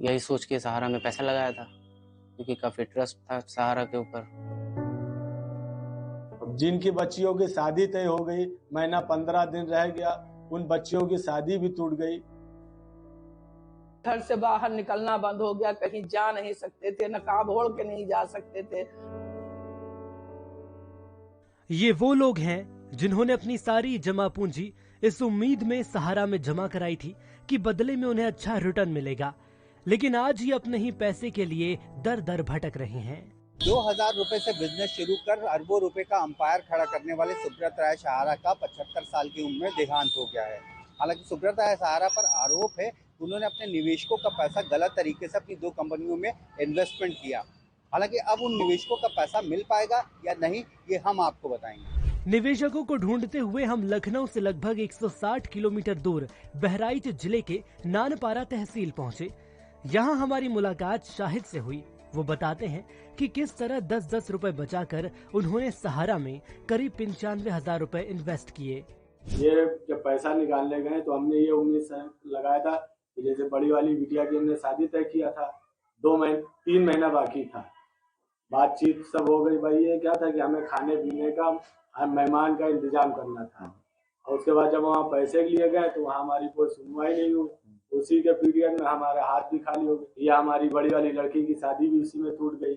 यही सोच के सहारा में पैसा लगाया था, क्योंकि काफ़ी ट्रस्ट था सहारा के ऊपर। जिनकी बच्चियों की शादी तय हो गई, महीना 15 दिन रह गया, उन बच्चियों की शादी भी टूट गई। घर से बाहर निकलना बंद हो गया, कहीं जा नहीं सकते थे, नकाब ओढ़ के नहीं जा सकते थे। ये वो लोग हैं जिन्होंने अपनी सारी जमा पूंजी इस उम्मीद में सहारा में जमा कराई थी कि बदले में उन्हें अच्छा रिटर्न मिलेगा, लेकिन आज ये अपने ही पैसे के लिए दर दर भटक रहे हैं। 2000 रुपए से बिजनेस शुरू कर अरबों रुपए का अंपायर खड़ा करने वाले सुब्रत राय सहारा का 75 साल की उम्र में देहांत हो गया है। हालांकि सुब्रत राय सहारा पर आरोप है कि उन्होंने अपने निवेशकों का पैसा गलत तरीके से अपनी 2 कंपनियों में इन्वेस्टमेंट किया। हालांकि अब उन निवेशकों का पैसा मिल पाएगा या नहीं, ये हम आपको बताएंगे। निवेशकों को ढूंढते हुए हम लखनऊ से लगभग 160 किलोमीटर दूर बहराइच जिले के नानपारा तहसील पहुंचे। यहाँ हमारी मुलाकात शाहिद से हुई। वो बताते हैं कि किस तरह 10-10 रुपए बचाकर उन्होंने सहारा में करीब 95,000 रुपए इन्वेस्ट किए। ये जब पैसा निकालने गए तो हमने ये उम्मीद से लगाया था कि जैसे बड़ी वाली बिटिया की हमने शादी तय किया था, 3 महीना बाकी था, बातचीत सब हो गई। भाई ये क्या था कि हमें खाने पीने का, मेहमान का इंतजाम करना था। और उसके बाद जब वहाँ पैसे लिए गए तो वहाँ हमारी कोई सुनवाई नहीं हुई। उसी के पीरियड में हमारे हाथ भी खाली हो गए। या हमारी बड़ी वाली लड़की की शादी भी उसी में टूट गई।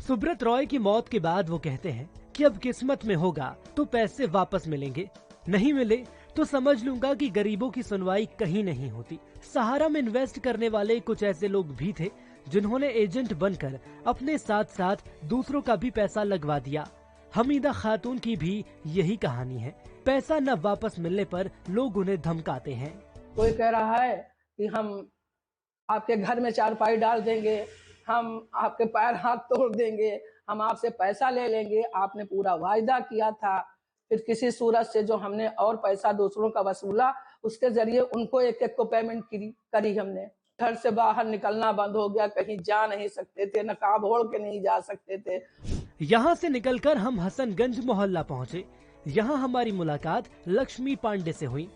सुब्रत रॉय की मौत के बाद वो कहते हैं कि अब किस्मत में होगा तो पैसे वापस मिलेंगे, नहीं मिले तो समझ लूंगा कि गरीबों की सुनवाई कहीं नहीं होती। सहारा में इन्वेस्ट करने वाले कुछ ऐसे लोग भी थे जिन्होंने एजेंट बनकर अपने साथ साथ दूसरों का भी पैसा लगवा दिया। हमीदा खातून की भी यही कहानी है। पैसा न वापस मिलने पर लोग उन्हें धमकाते हैं। कोई कह रहा है कि हम आपके घर में चारपाई डाल देंगे, हम आपके पैर हाथ तोड़ देंगे, हम आपसे पैसा ले लेंगे, आपने पूरा वायदा किया था। फिर किसी सूरत से जो हमने और पैसा दूसरों का वसूला, उसके जरिए उनको एक को पेमेंट करी हमने। घर से बाहर निकलना बंद हो गया, कहीं जा नहीं सकते थे, नकाब ओढ़ के नहीं जा सकते थे। यहाँ से निकलकर हम हसनगंज मोहल्ला पहुँचे। यहाँ हमारी मुलाकात लक्ष्मी पांडे से हुई।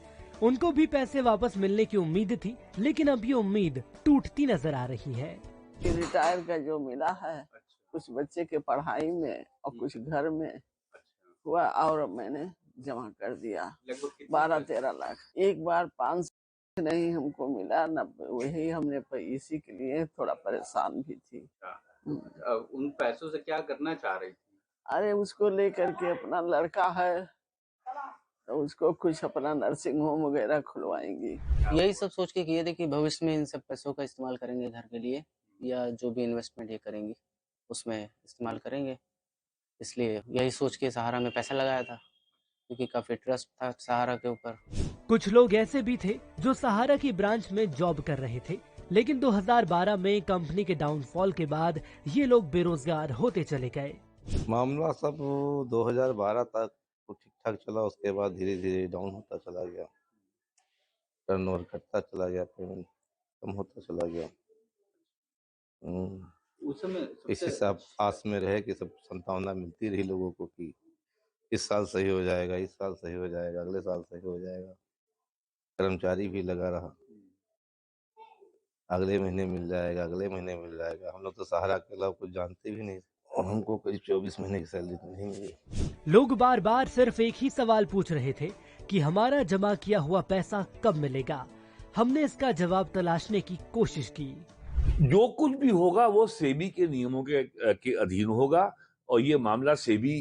उनको भी पैसे वापस मिलने की उम्मीद थी, लेकिन अब ये उम्मीद टूटती नजर आ रही है। रिटायर का जो मिला है, कुछ बच्चे के पढ़ाई में और कुछ घर में हुआ, और मैंने जमा कर दिया 12-13 लाख। एक बार 5 नहीं हमको मिला न, वही हमने इसी के लिए थोड़ा परेशान भी थी। उन पैसों से क्या करना चाह रही थी? अरे उसको लेकर के, अपना लड़का है तो उसको कुछ अपना नर्सिंग होम वगैरह खुलवाएंगी। यही सब सोच के किए थे कि भविष्य में इन सब पैसों का इस्तेमाल करेंगे घर के लिए, या जो भी इन्वेस्टमेंट ये करेंगी उसमें इस्तेमाल करेंगे। इसलिए यही सोच के सहारा में पैसा लगाया था, क्योंकि काफ़ी ट्रस्ट था सहारा के ऊपर। कुछ लोग ऐसे भी थे जो सहारा की ब्रांच में जॉब कर रहे थे, लेकिन 2012 में कंपनी के डाउनफॉल के बाद ये लोग बेरोजगार होते चले गए। मामला सब 2012 तक ठीक ठाक चला, उसके बाद धीरे धीरे डाउन होता चला गया, टर्नओवर घटता चला गया, पेमेंट कम होता चला गया। उस समय इसी सब आस में रहे कि सब संभावना मिलती रही लोगों को कि इस साल सही हो जाएगा, इस साल सही हो जाएगा, अगले साल सही हो जाएगा। कर्मचारी भी लगा रहा, अगले महीने मिल जाएगा, अगले महीने मिल जाएगा। हम लोग तो सहारा के अलावा कुछ जानते भी नहीं, और हमको करीब 24 महीने की सैलरी नहीं मिली। लोग बार बार सिर्फ एक ही सवाल पूछ रहे थे कि हमारा जमा किया हुआ पैसा कब मिलेगा। हमने इसका जवाब तलाशने की कोशिश की। जो कुछ भी होगा वो सेबी के नियमों के अधीन होगा, और ये मामला सेबी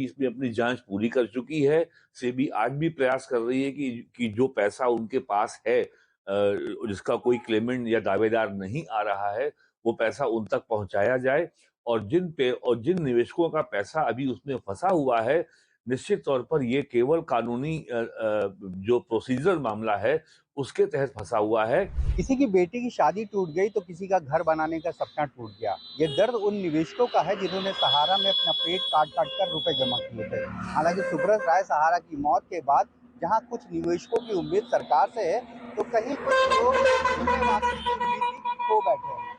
इसमें अपनी जांच पूरी कर चुकी है। सेबी आज भी प्रयास कर रही है कि जो पैसा उनके पास है, जिसका कोई क्लेमेंट या दावेदार नहीं आ रहा है, वो पैसा उन तक पहुंचाया जाए। और जिन निवेशकों का पैसा अभी उसमें फंसा हुआ है, निश्चित तौर पर ये केवल कानूनी जो प्रोसीजर मामला है उसके तहत फंसा हुआ है। किसी की बेटी की शादी टूट गई तो किसी का घर बनाने का सपना टूट गया। ये दर्द उन निवेशकों का है जिन्होंने सहारा में अपना पेट काट कर रुपए जमा किए थे। हालांकि सुब्रत राय सहारा की मौत के बाद जहां कुछ निवेशकों की उम्मीद सरकार से है, तो कहीं कुछ लोग खो बैठे हैं।